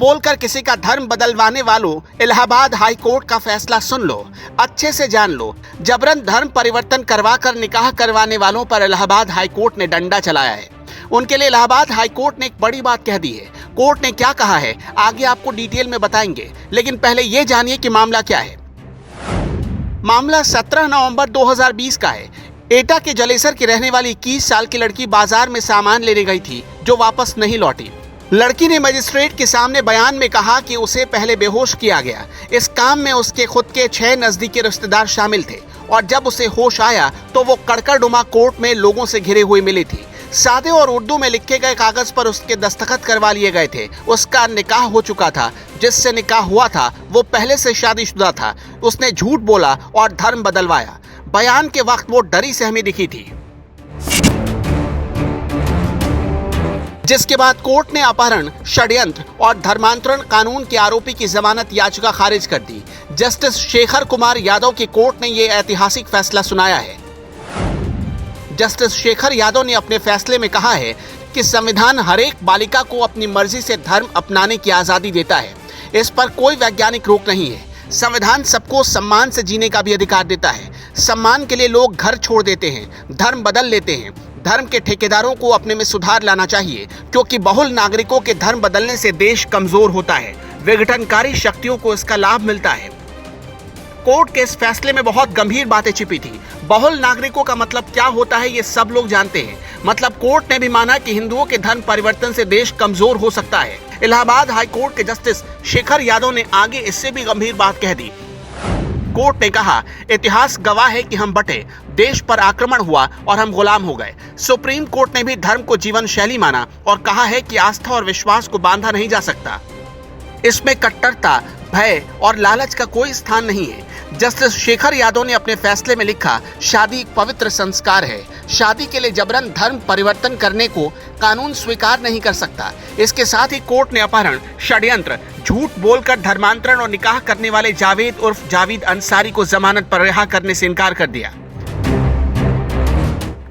बोलकर किसी का धर्म बदलवाने वालों, इलाहाबाद हाई कोर्ट का फैसला सुन लो, अच्छे से जान लो। जबरन धर्म परिवर्तन करवाकर निकाह करवाने वालों पर इलाहाबाद हाई कोर्ट ने डंडा चलाया है। उनके लिए इलाहाबाद हाई कोर्ट ने एक बड़ी बात कह दी है। कोर्ट ने क्या कहा है आगे आपको डिटेल में बताएंगे, लेकिन पहले ये जानिए कि मामला क्या है। मामला 17 नवंबर 2020 का है। एटा के जलेसर की रहने वाली 21 साल की लड़की बाजार में सामान लेने गई थी, जो वापस नहीं लौटी। लड़की ने मजिस्ट्रेट के सामने बयान में कहा कि उसे पहले बेहोश किया गया। इस काम में उसके खुद के 6 नजदीकी रिश्तेदार शामिल थे और जब उसे होश आया तो वो कड़कड़डुमा कोर्ट में लोगों से घिरे हुए मिली थी। सादे और उर्दू में लिखे गए कागज पर उसके दस्तखत करवा लिए गए थे। उसका निकाह हो चुका था। जिससे निकाह हुआ था वो पहले से शादीशुदा था। उसने झूठ बोला और धर्म बदलवाया। बयान के वक्त वो डरी सहमी दिखी थी, जिसके बाद कोर्ट ने अपहरण, षड्यंत्र और धर्मांतरण कानून के आरोपी की जमानत याचिका खारिज कर दी। जस्टिस शेखर कुमार यादव की कोर्ट ने यह ऐतिहासिक फैसला सुनाया है। जस्टिस शेखर यादव ने अपने फैसले में कहा है कि संविधान हर एक बालिका को अपनी मर्जी से धर्म अपनाने की आजादी देता है। इस पर कोई वैज्ञानिक रोक नहीं है। संविधान सबको सम्मान से जीने का भी अधिकार देता है। सम्मान के लिए लोग घर छोड़ देते हैं, धर्म बदल लेते हैं। धर्म के ठेकेदारों को अपने में सुधार लाना चाहिए, क्योंकि बहुल नागरिकों के धर्म बदलने से देश कमजोर होता है। विघटनकारी शक्तियों को इसका लाभ मिलता है। कोर्ट के इस फैसले में बहुत गंभीर बातें छिपी थी। बहुल नागरिकों का मतलब क्या होता है ये सब लोग जानते हैं। मतलब कोर्ट ने भी माना कि हिंदुओं के धर्म परिवर्तन से देश कमजोर हो सकता है। इलाहाबाद हाई कोर्ट के जस्टिस शेखर यादव ने आगे इससे भी गंभीर बात कह दी। कोर्ट ने कहा, इतिहास गवाह है कि हम बटे, देश पर आक्रमण हुआ और हम गुलाम हो गए। सुप्रीम कोर्ट ने भी धर्म को जीवन शैली माना और कहा है कि आस्था और विश्वास को बांधा नहीं जा सकता। इसमें कट्टरता, भय और लालच का कोई स्थान नहीं है। जस्टिस शेखर यादव ने अपने फैसले में लिखा, शादी एक पवित्र संस्कार है। शादी के लिए जबरन धर्म परिवर्तन करने को कानून स्वीकार नहीं कर सकता। इसके साथ ही कोर्ट ने अपहरण, षड्यंत्र, झूठ बोलकर धर्मांतरण और निकाह करने वाले जावेद उर्फ जावेद अंसारी को जमानत पर रिहा करने से इनकार कर दिया।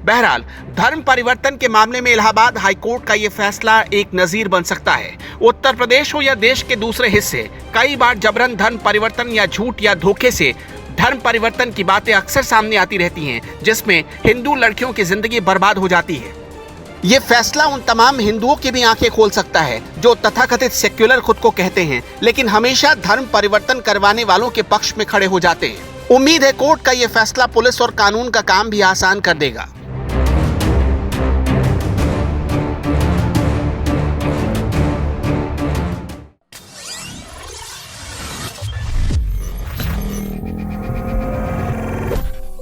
बहरहाल, धर्म परिवर्तन के मामले में इलाहाबाद हाई कोर्ट का यह फैसला एक नजीर बन सकता है। उत्तर प्रदेश हो या देश के दूसरे हिस्से, कई बार जबरन धर्म परिवर्तन या झूठ या धोखे से धर्म परिवर्तन की बातें अक्सर सामने आती रहती हैं, जिसमें हिंदू लड़कियों की जिंदगी बर्बाद हो जाती है। ये फैसला उन तमाम हिंदुओं की भी आंखें खोल सकता है जो तथाकथित सेक्युलर खुद को कहते हैं, लेकिन हमेशा धर्म परिवर्तन करवाने वालों के पक्ष में खड़े हो जाते हैं। उम्मीद है कोर्ट का ये फैसला पुलिस और कानून का काम भी आसान कर देगा।